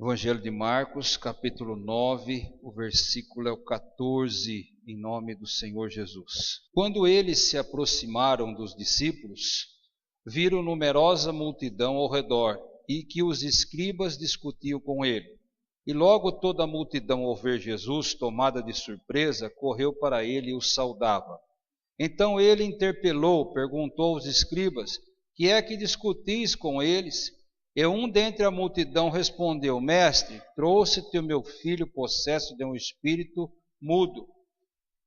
Evangelho de Marcos, capítulo 9, o versículo é o 14, em nome do Senhor Jesus. Quando eles se aproximaram dos discípulos, viram numerosa multidão ao redor e que os escribas discutiam com ele. E logo toda a multidão, ao ver Jesus, tomada de surpresa, correu para ele e o saudava. Então ele interpelou, perguntou aos escribas: que é que discutis com eles? E um dentre a multidão respondeu: Mestre, trouxe-te o meu filho possesso de um espírito mudo.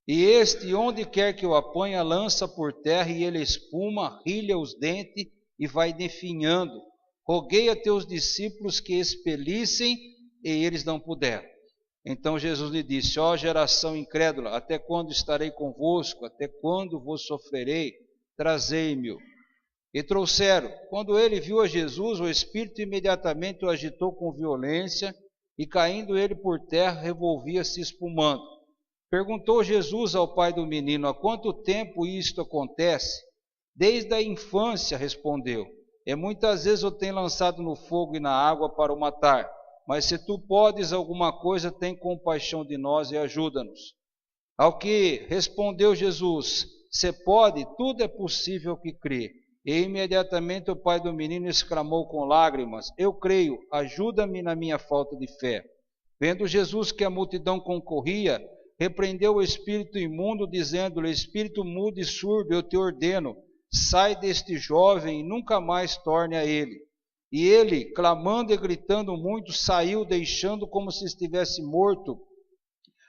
E este, onde quer que o apanha, lança por terra e ele espuma, rilha os dentes e vai definhando. Roguei a teus discípulos que expelissem, e eles não puderam. Então Jesus lhe disse: ó geração incrédula, até quando estarei convosco? Até quando vos sofrerei? Trazei-me-o. E trouxeram. Quando ele viu a Jesus, o espírito imediatamente o agitou com violência, e caindo ele por terra, revolvia-se espumando. Perguntou Jesus ao pai do menino: há quanto tempo isto acontece? Desde a infância, respondeu. E muitas vezes o tem lançado no fogo e na água para o matar. Mas se tu podes alguma coisa, tem compaixão de nós e ajuda-nos. Ao que respondeu Jesus: se pode, tudo é possível que crê. E imediatamente o pai do menino exclamou com lágrimas: eu creio, ajuda-me na minha falta de fé. Vendo Jesus que a multidão concorria, repreendeu o espírito imundo, dizendo-lhe: espírito mudo e surdo, eu te ordeno, sai deste jovem e nunca mais torne a ele. E ele, clamando e gritando muito, saiu, deixando como se estivesse morto,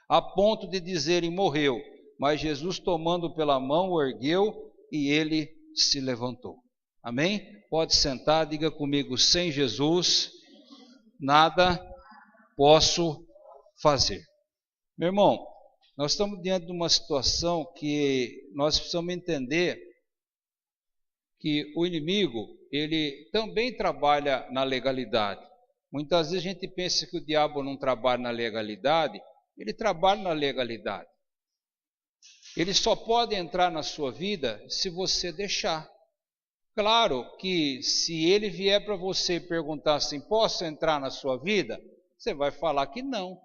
a ponto de dizerem: morreu. Mas Jesus, tomando pela mão, o ergueu e ele se levantou. Amém? Pode sentar, diga comigo: sem Jesus, nada posso fazer. Meu irmão, nós estamos diante de uma situação que nós precisamos entender que o inimigo, ele também trabalha na legalidade. Muitas vezes a gente pensa que o diabo não trabalha na legalidade, ele trabalha na legalidade. Ele só pode entrar na sua vida se você deixar. Claro que se ele vier para você e perguntar assim: posso entrar na sua vida? Você vai falar que não.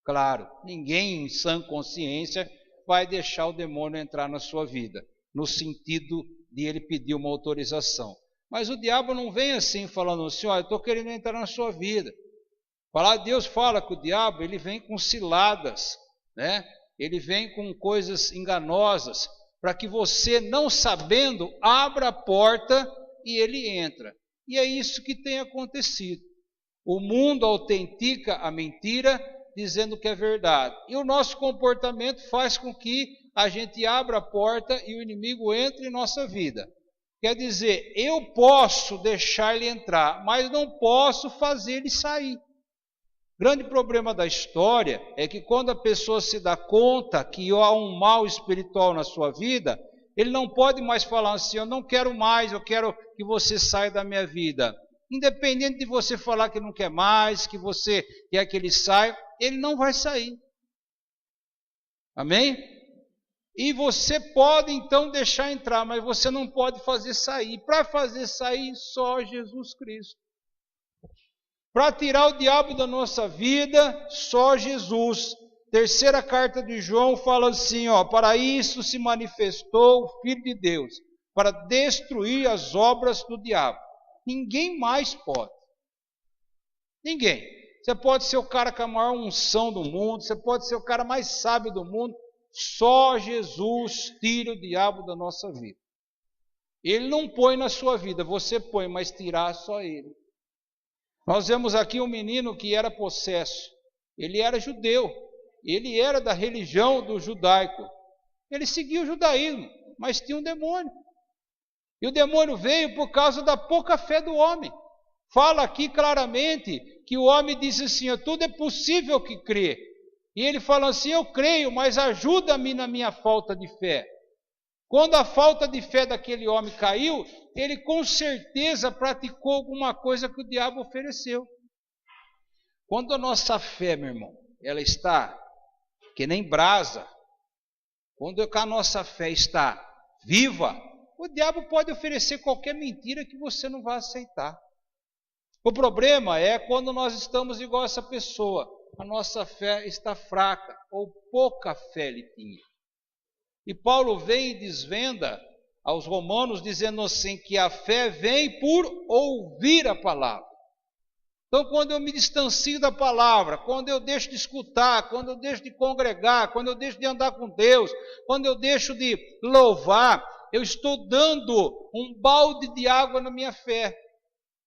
Claro, ninguém em sã consciência vai deixar o demônio entrar na sua vida, no sentido de ele pedir uma autorização. Mas o diabo não vem assim falando assim: olha, eu estou querendo entrar na sua vida. Deus fala que o diabo, ele vem com ciladas, né? Ele vem com coisas enganosas, para que você, não sabendo, abra a porta e ele entra. E é isso que tem acontecido. O mundo autentica a mentira, dizendo que é verdade. E o nosso comportamento faz com que a gente abra a porta e o inimigo entre em nossa vida. Quer dizer, eu posso deixar ele entrar, mas não posso fazer ele sair. O grande problema da história é que quando a pessoa se dá conta que há um mal espiritual na sua vida, ele não pode mais falar assim: eu não quero mais, eu quero que você saia da minha vida. Independente de você falar que não quer mais, que você quer que ele saia, ele não vai sair. Amém? E você pode então deixar entrar, mas você não pode fazer sair. Para fazer sair, só Jesus Cristo. Para tirar o diabo da nossa vida, só Jesus. Terceira carta de João fala assim: para isso se manifestou o Filho de Deus, para destruir as obras do diabo. Ninguém mais pode. Ninguém. Você pode ser o cara com a maior unção do mundo, você pode ser o cara mais sábio do mundo, só Jesus tira o diabo da nossa vida. Ele não põe na sua vida, você põe, mas tirar só ele. Nós vemos aqui um menino que era possesso. Ele era judeu, ele era da religião do judaico. Ele seguia o judaísmo, mas tinha um demônio. E o demônio veio por causa da pouca fé do homem. Fala aqui claramente que o homem disse assim: tudo é possível que crê. E ele fala assim: eu creio, mas ajuda-me na minha falta de fé. Quando a falta de fé daquele homem caiu, ele com certeza praticou alguma coisa que o diabo ofereceu. Quando a nossa fé, meu irmão, ela está que nem brasa, quando a nossa fé está viva, o diabo pode oferecer qualquer mentira que você não vai aceitar. O problema é quando nós estamos igual a essa pessoa. A nossa fé está fraca, ou pouca fé ele tinha. E Paulo vem e desvenda aos romanos, dizendo assim, que a fé vem por ouvir a palavra. Então, quando eu me distancio da palavra, quando eu deixo de escutar, quando eu deixo de congregar, quando eu deixo de andar com Deus, quando eu deixo de louvar, eu estou dando um balde de água na minha fé.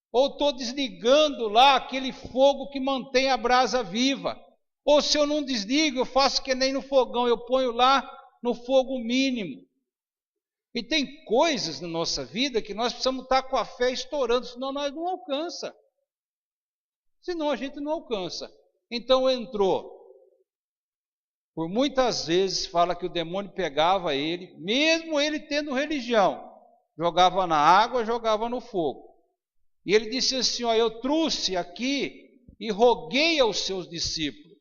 Ou estou desligando lá aquele fogo que mantém a brasa viva. Ou se eu não desligo, eu faço que nem no fogão, eu ponho lá no fogo mínimo. E tem coisas na nossa vida que nós precisamos estar com a fé estourando, senão nós não alcança. Senão a gente não alcança. Então entrou. Por muitas vezes fala que o demônio pegava ele, mesmo ele tendo religião, jogava na água, jogava no fogo. E ele disse assim, ó, eu trouxe aqui e roguei aos seus discípulos.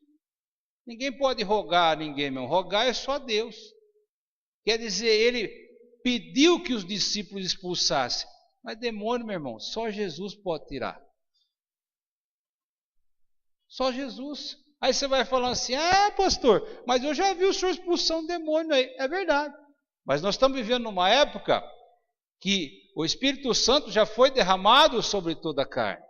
Ninguém pode rogar a ninguém, meu. Rogar é só a Deus. Quer dizer, ele pediu que os discípulos expulsassem. Mas demônio, meu irmão, só Jesus pode tirar. Só Jesus. Aí você vai falando assim, pastor, mas eu já vi o senhor expulsar um demônio aí. É verdade. Mas nós estamos vivendo numa época que o Espírito Santo já foi derramado sobre toda a carne.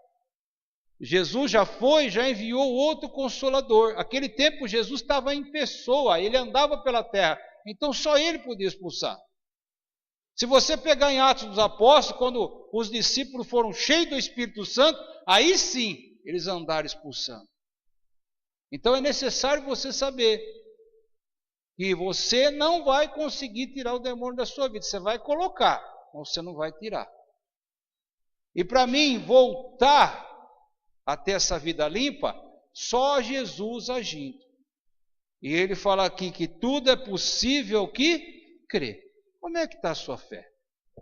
Jesus já enviou outro Consolador. Aquele tempo Jesus estava em pessoa, ele andava pela terra. Então só ele podia expulsar. Se você pegar em Atos dos Apóstolos, quando os discípulos foram cheios do Espírito Santo, aí sim eles andaram expulsando. Então é necessário você saber que você não vai conseguir tirar o demônio da sua vida. Você vai colocar, mas você não vai tirar. E para mim voltar a ter essa vida limpa, só Jesus agindo. E ele fala aqui que tudo é possível que crê. Como é que está a sua fé?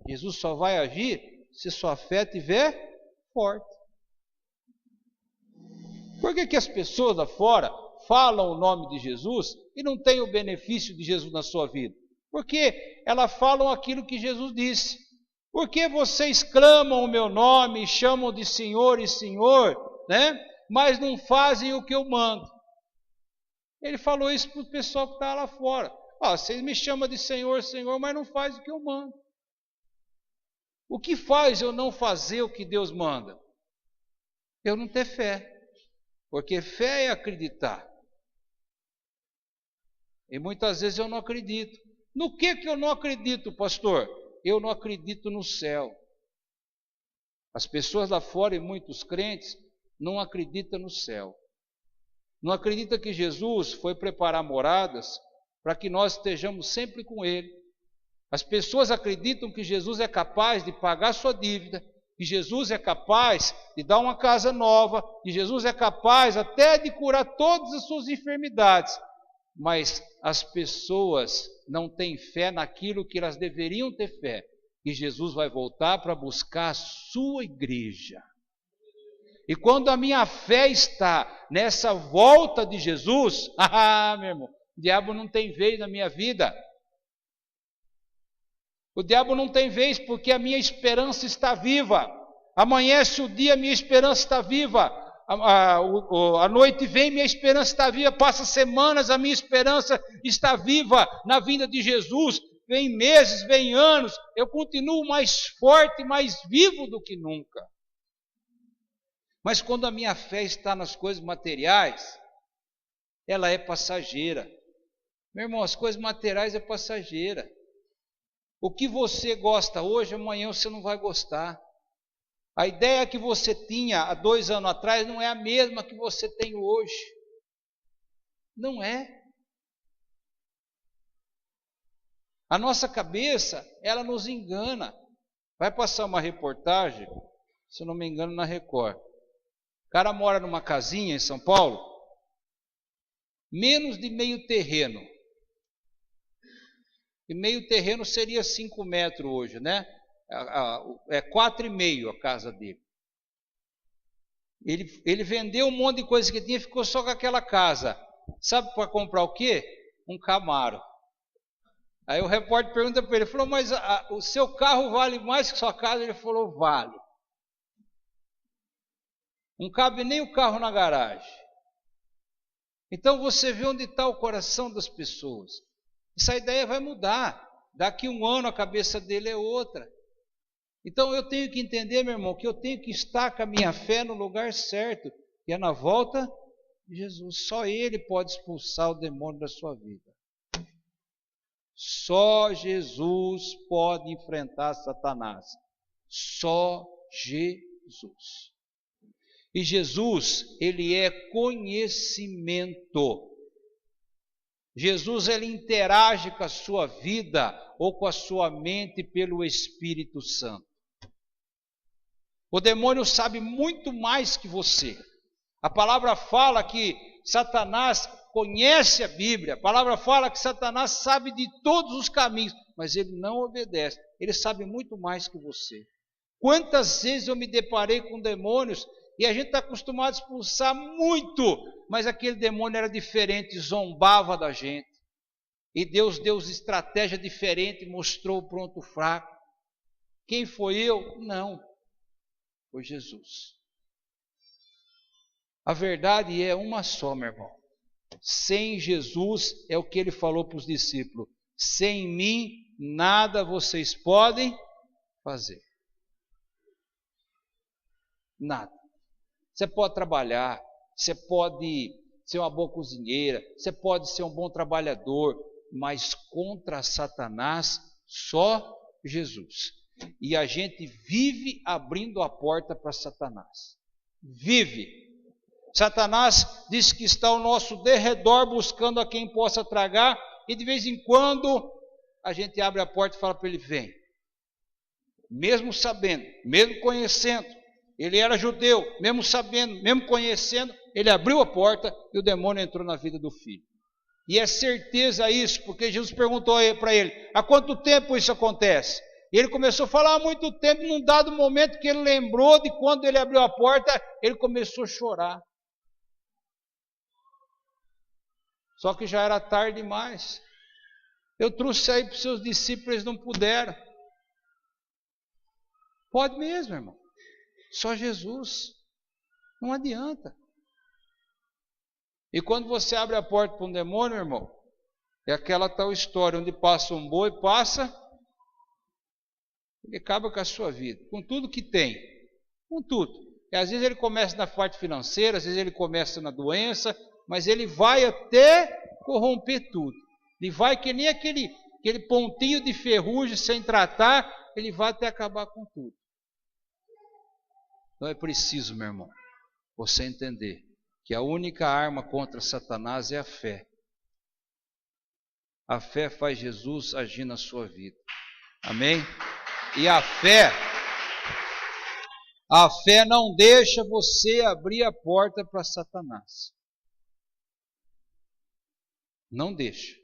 Jesus só vai agir se sua fé estiver forte. Por que as pessoas lá fora falam o nome de Jesus e não têm o benefício de Jesus na sua vida? Porque elas falam aquilo que Jesus disse. Por que vocês clamam o meu nome e chamam de Senhor e Senhor, né? Mas não fazem o que eu mando? Ele falou isso para o pessoal que está lá fora. Vocês me chamam de Senhor, Senhor, mas não fazem o que eu mando. O que faz eu não fazer o que Deus manda? Eu não ter fé. Porque fé é acreditar. E muitas vezes eu não acredito. No que eu não acredito, pastor? Eu não acredito no céu. As pessoas lá fora e muitos crentes não acreditam no céu. Não acreditam que Jesus foi preparar moradas para que nós estejamos sempre com Ele. As pessoas acreditam que Jesus é capaz de pagar sua dívida, que Jesus é capaz de dar uma casa nova, que Jesus é capaz até de curar todas as suas enfermidades. Mas as pessoas não têm fé naquilo que elas deveriam ter fé, que Jesus vai voltar para buscar a sua igreja. E quando a minha fé está nessa volta de Jesus, meu irmão, o diabo não tem vez na minha vida. O diabo não tem vez porque a minha esperança está viva. Amanhece o dia, minha esperança está viva. A noite vem, minha esperança está viva. Passa semanas, a minha esperança está viva na vinda de Jesus. Vem meses, vem anos. Eu continuo mais forte, mais vivo do que nunca. Mas quando a minha fé está nas coisas materiais, ela é passageira. Meu irmão, as coisas materiais é passageira. O que você gosta hoje, amanhã você não vai gostar. A ideia que você tinha há 2 anos atrás não é a mesma que você tem hoje. Não é. A nossa cabeça, ela nos engana. Vai passar uma reportagem, se eu não me engano, na Record. O cara mora numa casinha em São Paulo, menos de meio terreno. E meio terreno seria 5 metros hoje, né? É 4,5 a casa dele. Ele vendeu um monte de coisa que tinha e ficou só com aquela casa. Sabe para comprar o quê? Um Camaro. Aí o repórter pergunta para ele, falou, mas o seu carro vale mais que sua casa? Ele falou, vale. Não cabe nem o carro na garagem. Então você vê onde está o coração das pessoas. Essa ideia vai mudar. Daqui 1 ano a cabeça dele é outra. Então eu tenho que entender, meu irmão, que eu tenho que estar com a minha fé no lugar certo. E é na volta de Jesus. Só Ele pode expulsar o demônio da sua vida. Só Jesus pode enfrentar Satanás. Só Jesus. E Jesus, Ele é conhecimento. Jesus, Ele interage com a sua vida ou com a sua mente pelo Espírito Santo. O demônio sabe muito mais que você. A palavra fala que Satanás conhece a Bíblia. A palavra fala que Satanás sabe de todos os caminhos, mas ele não obedece. Ele sabe muito mais que você. Quantas vezes eu me deparei com demônios e a gente está acostumado a expulsar muito, mas aquele demônio era diferente, zombava da gente. E Deus deu estratégia diferente, mostrou o ponto fraco. Quem foi eu? Não. Foi Jesus. A verdade é uma só, meu irmão. Sem Jesus, é o que ele falou para os discípulos: sem mim, nada vocês podem fazer. Nada. Você pode trabalhar, você pode ser uma boa cozinheira, você pode ser um bom trabalhador, mas contra Satanás, só Jesus. E a gente vive abrindo a porta para Satanás. Vive. Satanás diz que está ao nosso derredor buscando a quem possa tragar, e de vez em quando a gente abre a porta e fala para ele: vem. Mesmo sabendo, mesmo conhecendo, ele era judeu, mesmo sabendo, mesmo conhecendo, ele abriu a porta e o demônio entrou na vida do filho. E é certeza isso, porque Jesus perguntou para ele: há quanto tempo isso acontece? E ele começou a falar há muito tempo. Num dado momento que ele lembrou de quando ele abriu a porta, ele começou a chorar. Só que já era tarde demais. Eu trouxe aí para os seus discípulos, eles não puderam. Pode mesmo, irmão. Só Jesus. Não adianta. E quando você abre a porta para um demônio, irmão, é aquela tal história onde passa um boi, ele acaba com a sua vida, com tudo que tem, com tudo. E às vezes ele começa na parte financeira, às vezes ele começa na doença, mas ele vai até corromper tudo. Ele vai que nem aquele pontinho de ferrugem sem tratar, ele vai até acabar com tudo. Então é preciso, meu irmão, você entender que a única arma contra Satanás é a fé. A fé faz Jesus agir na sua vida. Amém? E a fé não deixa você abrir a porta para Satanás. Não deixa.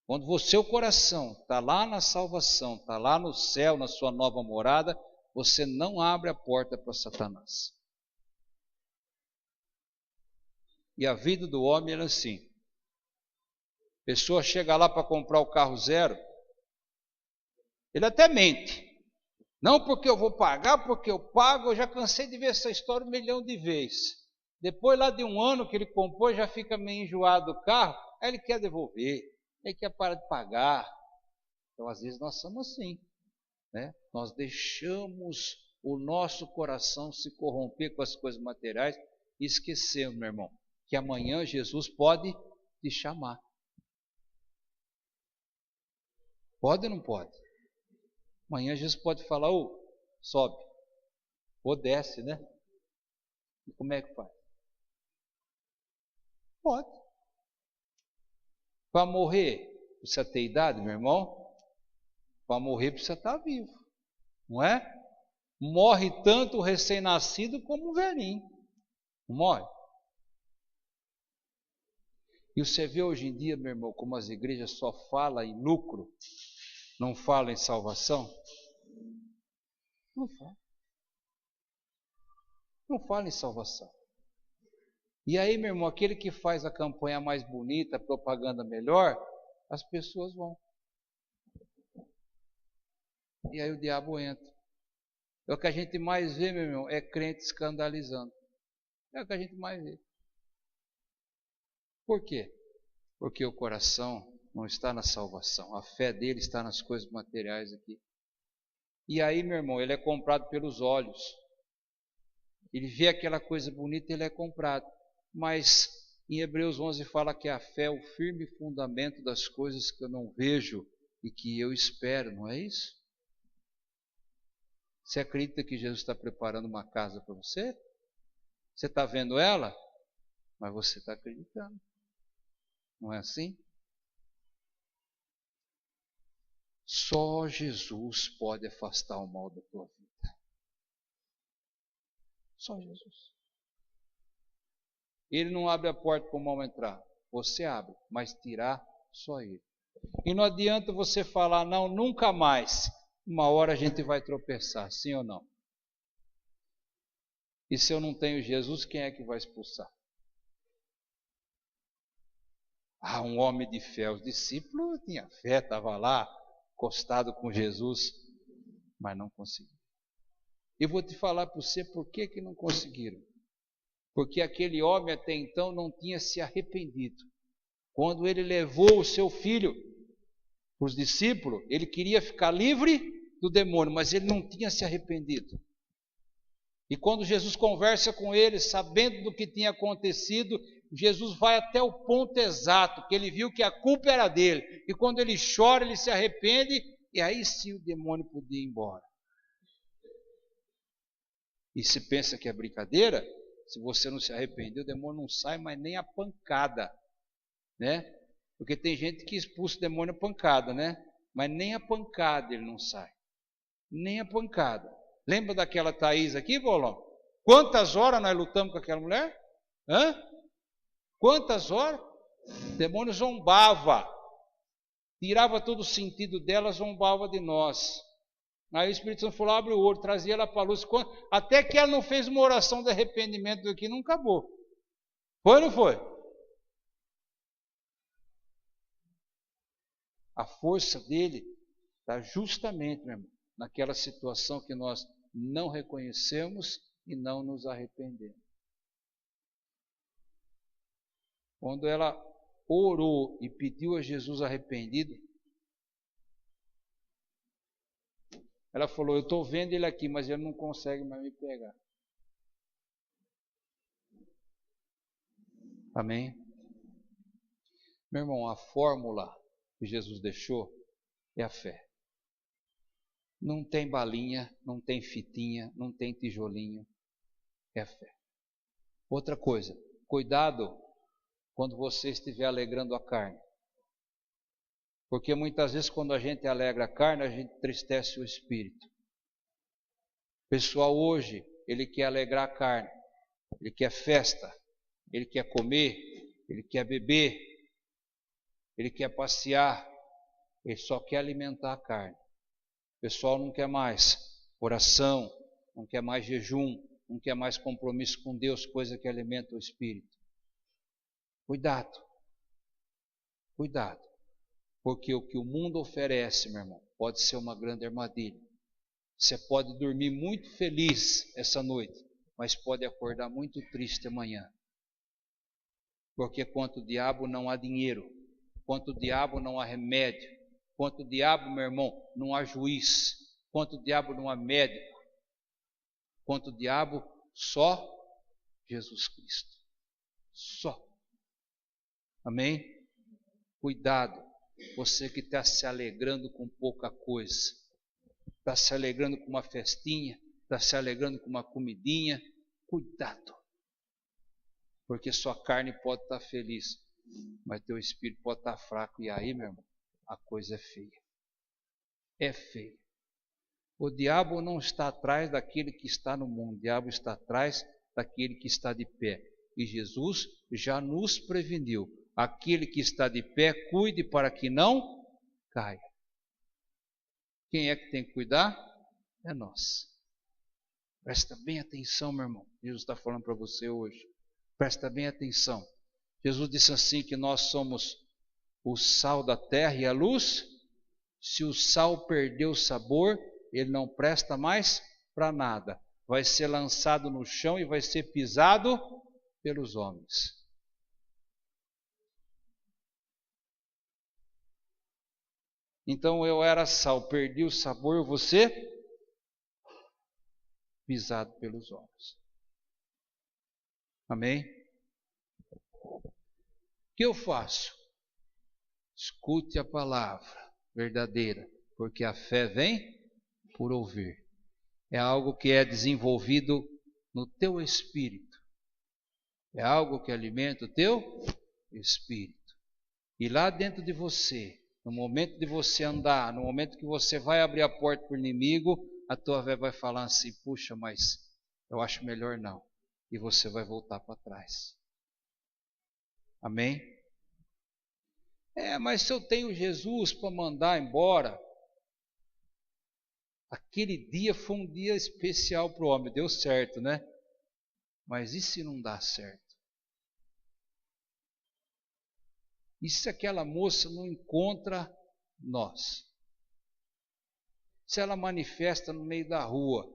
Quando você, o coração, está lá na salvação, está lá no céu, na sua nova morada, você não abre a porta para Satanás. E a vida do homem era assim. A pessoa chega lá para comprar o carro zero, ele até mente. Não porque eu vou pagar, porque eu pago. Eu já cansei de ver essa história 1 milhão de vezes. Depois lá de 1 ano que ele comprou, já fica meio enjoado do carro, aí ele quer devolver, ele quer parar de pagar. Então às vezes nós somos assim, né? Nós deixamos o nosso coração se corromper com as coisas materiais e esquecemos, meu irmão, que amanhã Jesus pode te chamar. Pode ou não pode? Amanhã Jesus pode falar: ô, sobe, ou desce, né? E como é que faz? Pode. Para morrer, precisa ter idade, meu irmão? Para morrer, precisa estar vivo, não é? Morre tanto o recém-nascido como o velhinho. Não morre? E você vê hoje em dia, meu irmão, como as igrejas só falam em lucro, não falam em salvação? Não fala. Não fala em salvação. E aí, meu irmão, aquele que faz a campanha mais bonita, a propaganda melhor, as pessoas vão. E aí o diabo entra. É o que a gente mais vê, meu irmão, é crente escandalizando. É o que a gente mais vê. Por quê? Porque o coração não está na salvação. A fé dele está nas coisas materiais aqui. E aí, meu irmão, ele é comprado pelos olhos. Ele vê aquela coisa bonita, ele é comprado. Mas em Hebreus 11 fala que a fé é o firme fundamento das coisas que eu não vejo e que eu espero, não é isso? Você acredita que Jesus está preparando uma casa para você? Você está vendo ela? Mas você está acreditando. Não é assim? Só Jesus pode afastar o mal da tua vida. Só Jesus. Ele não abre a porta para o mal entrar. Você abre, mas tirar só ele. E não adianta você falar, não, nunca mais. Uma hora a gente vai tropeçar, sim ou não? E se eu não tenho Jesus, quem é que vai expulsar? Ah, um homem de fé. Os discípulos tinham fé, estava lá, encostado com Jesus, mas não conseguiram. Eu vou te falar para você por que não conseguiram. Porque aquele homem até então não tinha se arrependido. Quando ele levou o seu filho para os discípulos, ele queria ficar livre do demônio, mas ele não tinha se arrependido. E quando Jesus conversa com ele, sabendo do que tinha acontecido, Jesus vai até o ponto exato, que ele viu que a culpa era dele. E quando ele chora, ele se arrepende, e aí sim o demônio podia ir embora. E se pensa que é brincadeira, se você não se arrepender, o demônio não sai, mas nem a pancada, né? Porque tem gente que expulsa o demônio a pancada, né? Mas nem a pancada ele não sai. Nem a pancada. Lembra daquela Thaís aqui, Bolão? Quantas horas nós lutamos com aquela mulher? Hã? Quantas horas? O demônio zombava. Tirava todo o sentido dela, zombava de nós. Aí o Espírito Santo falou, abre o olho, trazia ela para a luz. Até que ela não fez uma oração de arrependimento aqui, não acabou. Foi ou não foi? A força dele está justamente, meu irmão, naquela situação que nós não reconhecemos e não nos arrependemos. Quando ela orou e pediu a Jesus arrependido, ela falou, eu estou vendo ele aqui, mas ele não consegue mais me pegar. Amém? Meu irmão, a fórmula que Jesus deixou é a fé. Não tem balinha, não tem fitinha, não tem tijolinho, é a fé. Outra coisa, cuidado quando você estiver alegrando a carne. Porque muitas vezes quando a gente alegra a carne, a gente entristece o espírito. O pessoal hoje, ele quer alegrar a carne, ele quer festa, ele quer comer, ele quer beber, ele quer passear, ele só quer alimentar a carne. O pessoal não quer mais oração, não quer mais jejum, não quer mais compromisso com Deus, coisa que alimenta o espírito. Cuidado, cuidado, porque o que o mundo oferece, meu irmão, pode ser uma grande armadilha. Você pode dormir muito feliz essa noite, mas pode acordar muito triste amanhã. Porque quanto o diabo não há dinheiro, quanto o diabo não há remédio, quanto o diabo, meu irmão, não há juiz, quanto o diabo não há médico, quanto o diabo só Jesus Cristo. Só. Amém? Cuidado, você que está se alegrando com pouca coisa, está se alegrando com uma festinha, está se alegrando com uma comidinha, cuidado, porque sua carne pode estar feliz, mas teu espírito pode estar fraco, e aí, meu irmão, a coisa é feia. É feia. O diabo não está atrás daquele que está no mundo, o diabo está atrás daquele que está de pé. E Jesus já nos preveniu. Aquele que está de pé, cuide para que não caia. Quem é que tem que cuidar? É nós. Presta bem atenção, meu irmão. Jesus está falando para você hoje. Presta bem atenção. Jesus disse assim que nós somos o sal da terra e a luz. Se o sal perdeu o sabor, ele não presta mais para nada. Vai ser lançado no chão e vai ser pisado pelos homens. Então eu era sal, perdi o sabor, eu vou ser pisado pelos homens. Amém? O que eu faço? Escute a palavra verdadeira, porque a fé vem por ouvir. É algo que é desenvolvido no teu espírito. É algo que alimenta o teu espírito. E lá dentro de você, no momento de você andar, no momento que você vai abrir a porta para o inimigo, a tua fé vai falar assim, puxa, mas eu acho melhor não. E você vai voltar para trás. Amém? Mas se eu tenho Jesus para mandar embora, aquele dia foi um dia especial para o homem, deu certo, né? Mas e se não dá certo? E se aquela moça não encontra nós? Se ela manifesta no meio da rua,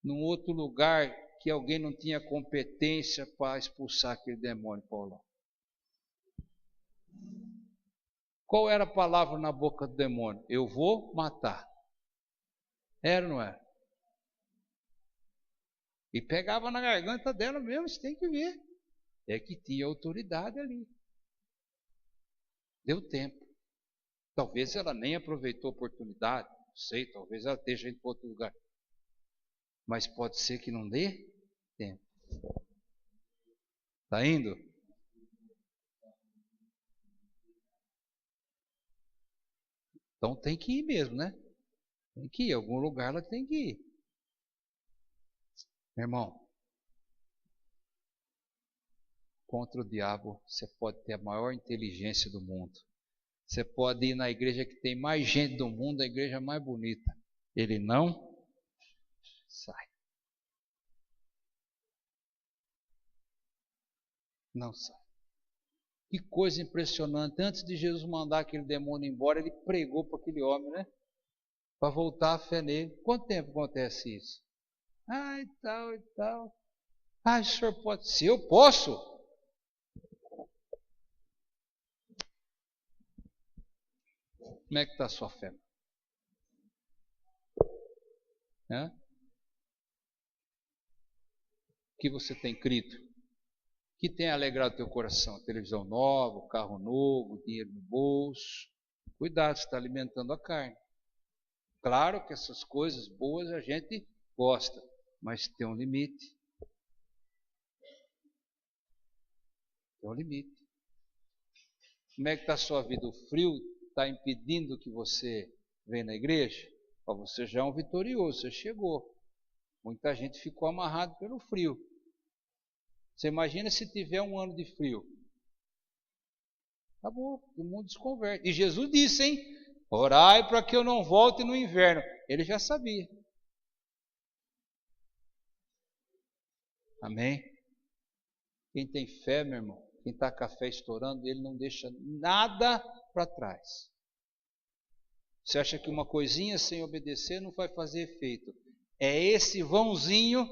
num outro lugar que alguém não tinha competência para expulsar aquele demônio, Paulo? Qual era a palavra na boca do demônio? Eu vou matar. Era ou não era? E pegava na garganta dela mesmo, você tem que ver. É que tinha autoridade ali. Deu tempo. Talvez ela nem aproveitou a oportunidade. Não sei, talvez ela esteja indo para outro lugar. Mas pode ser que não dê tempo. Está indo? Então tem que ir mesmo, né? Tem que ir. Em algum lugar ela tem que ir. Meu irmão, contra o diabo você pode ter a maior inteligência do mundo. Você pode ir na igreja que tem mais gente do mundo, a igreja mais bonita. Ele não sai. Não sai. Que coisa impressionante. Antes de Jesus mandar aquele demônio embora, ele pregou para aquele homem, né? Para voltar a fé nele. Quanto tempo acontece isso? E tal, e tal. O senhor pode ser? Eu posso? Como é que está a sua fé? O que você tem crido? O que tem alegrado o teu coração? A televisão nova, o carro novo, dinheiro no bolso. Cuidado, você está alimentando a carne. Claro que essas coisas boas a gente gosta, mas tem um limite. Tem um limite. Como é que está a sua vida? O frio está impedindo que você venha na igreja? Você já é um vitorioso, você chegou. Muita gente ficou amarrado pelo frio. Você imagina se tiver um ano de frio. Acabou, o mundo desconverte. E Jesus disse, hein? Orai para que eu não volte no inverno. Ele já sabia. Amém? Quem tem fé, meu irmão, quem está com a fé estourando, ele não deixa nada para trás. Você acha que uma coisinha sem obedecer não vai fazer efeito? É esse vãozinho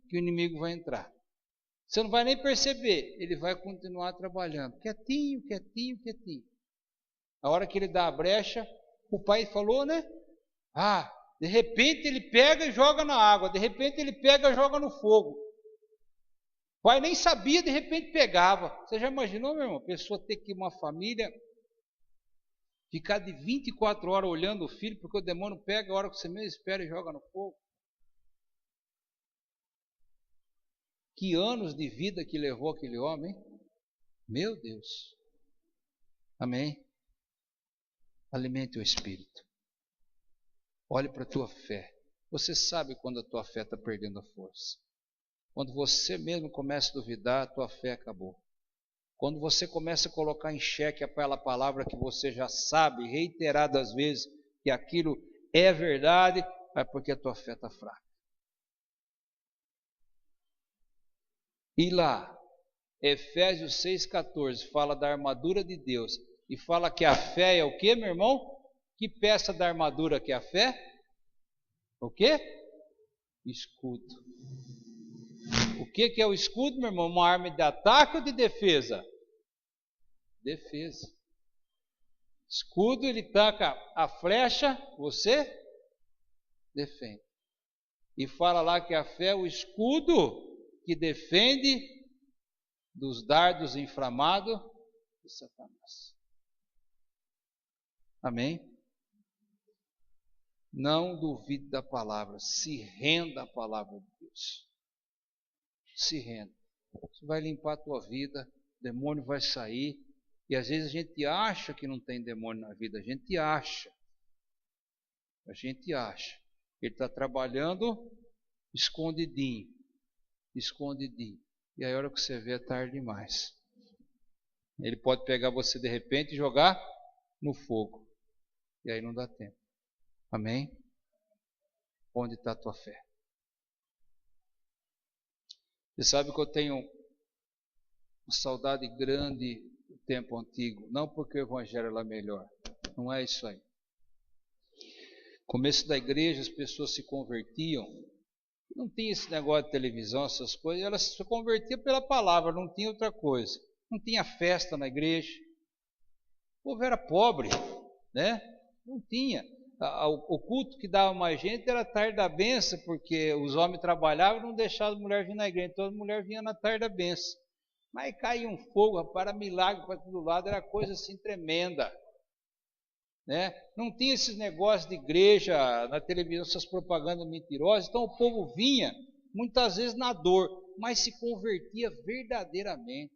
que o inimigo vai entrar. Você não vai nem perceber, ele vai continuar trabalhando. Quietinho, quietinho, quietinho. A hora que ele dá a brecha, o pai falou, né? De repente ele pega e joga na água. De repente ele pega e joga no fogo. O pai nem sabia, de repente pegava. Você já imaginou, meu irmão? A pessoa ter que ir uma família ficar de 24 horas olhando o filho, porque o demônio pega a hora que você mesmo espera e joga no fogo. Que anos de vida que levou aquele homem, hein? Meu Deus. Amém? Alimente o espírito. Olhe para a tua fé. Você sabe quando a tua fé está perdendo a força. Quando você mesmo começa a duvidar, a tua fé acabou. Quando você começa a colocar em xeque aquela palavra que você já sabe reiteradas vezes que aquilo é verdade, é porque a tua fé está fraca. E lá, Efésios 6,14 fala da armadura de Deus e fala que a fé é o que, meu irmão? Que peça da armadura que é a fé? O quê? Escudo. O que é o escudo, meu irmão? Uma arma de ataque ou de defesa? Defesa. Escudo, ele taca a flecha, você defende. E fala lá que a fé é o escudo que defende dos dardos inflamados de Satanás. Amém? Não duvide da palavra, se renda à palavra de Deus. Se renda. Isso vai limpar a tua vida, o demônio vai sair. E às vezes a gente acha que não tem demônio na vida, a gente acha. A gente acha. Ele está trabalhando escondidinho, escondidinho. E aí a hora que você vê é tarde demais. Ele pode pegar você de repente e jogar no fogo. E aí não dá tempo. Amém? Onde está a tua fé? Você sabe que eu tenho uma saudade grande do tempo antigo. Não porque o evangelho era melhor. Não é isso aí. Começo da igreja, as pessoas se convertiam. Não tinha esse negócio de televisão, essas coisas. Elas se convertiam pela palavra, não tinha outra coisa. Não tinha festa na igreja. O povo era pobre, né? Não tinha. O culto que dava mais gente era a tarde da benção, porque os homens trabalhavam e não deixavam a mulher vir na igreja. Então a mulher vinha na tarde da benção. Mas caía um fogo, para milagre para todo lado, era coisa assim tremenda. Né? Não tinha esses negócios de igreja na televisão, essas propagandas mentirosas. Então o povo vinha, muitas vezes na dor, mas se convertia verdadeiramente.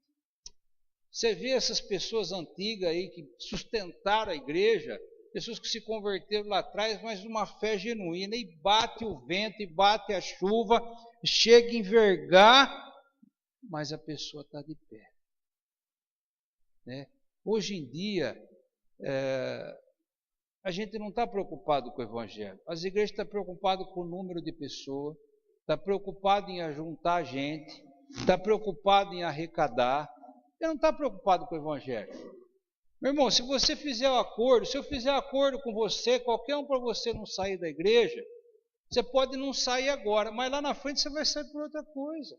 Você vê essas pessoas antigas aí que sustentaram a igreja, pessoas que se converteram lá atrás, mas uma fé genuína, e bate o vento, e bate a chuva, chega a envergar, mas a pessoa está de pé. Né? Hoje em dia, a gente não está preocupado com o evangelho. As igrejas estão preocupadas com o número de pessoas, está preocupado em ajuntar gente, está preocupado em arrecadar. Ele não está preocupado com o evangelho. Meu irmão, se você fizer um acordo, se eu fizer um acordo com você, qualquer um para você não sair da igreja, você pode não sair agora, mas lá na frente você vai sair por outra coisa.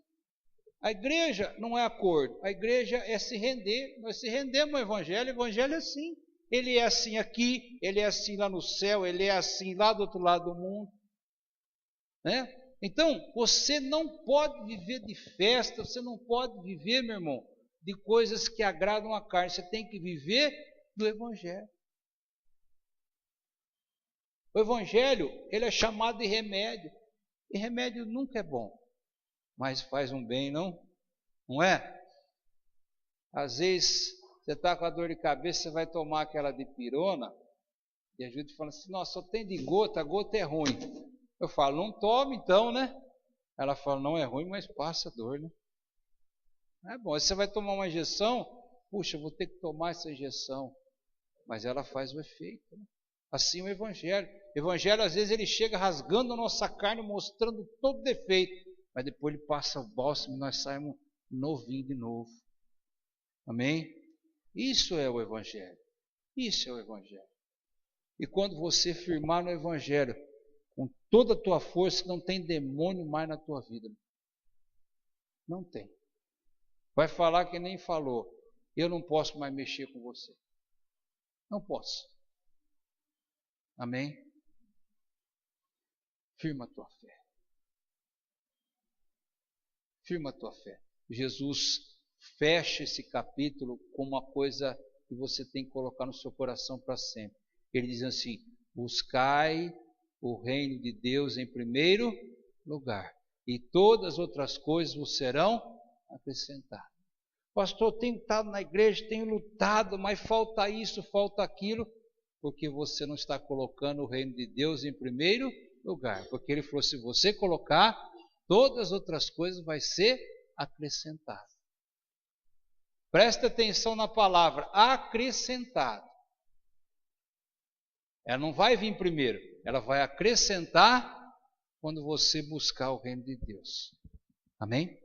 A igreja não é acordo, a igreja é se render. Nós se rendemos ao evangelho, o evangelho é assim. Ele é assim aqui, ele é assim lá no céu, ele é assim lá do outro lado do mundo. Né? Então, você não pode viver de festa, você não pode viver, meu irmão, de coisas que agradam a carne. Você tem que viver do evangelho. O evangelho, ele é chamado de remédio. E remédio nunca é bom, mas faz um bem, não? Não é? Às vezes, você está com a dor de cabeça, você vai tomar aquela dipirona, e a gente fala assim, nossa, só tem de gota, a gota é ruim. Eu falo, não tome então, né? Ela fala, não é ruim, mas passa dor, né? É bom, você vai tomar uma injeção, puxa, vou ter que tomar essa injeção, mas ela faz o efeito. Né? Assim o evangelho. O evangelho, às vezes, ele chega rasgando a nossa carne, mostrando todo defeito, mas depois ele passa o bálsamo e nós saímos novinho de novo. Amém? Isso é o evangelho. Isso é o evangelho. E quando você firmar no evangelho, com toda a tua força, não tem demônio mais na tua vida. Não tem. Vai falar que nem falou. Eu não posso mais mexer com você. Não posso. Amém? Firma a tua fé. Firma a tua fé. Jesus fecha esse capítulo com uma coisa que você tem que colocar no seu coração para sempre. Ele diz assim, buscai o reino de Deus em primeiro lugar, e todas as outras coisas vos serão acrescentadas. Pastor, tenho estado na igreja, tenho lutado, mas falta isso, falta aquilo, porque você não está colocando o reino de Deus em primeiro lugar. Porque ele falou, se você colocar, todas as outras coisas vai ser acrescentado. Presta atenção na palavra, acrescentado. Ela não vai vir primeiro, ela vai acrescentar quando você buscar o reino de Deus. Amém?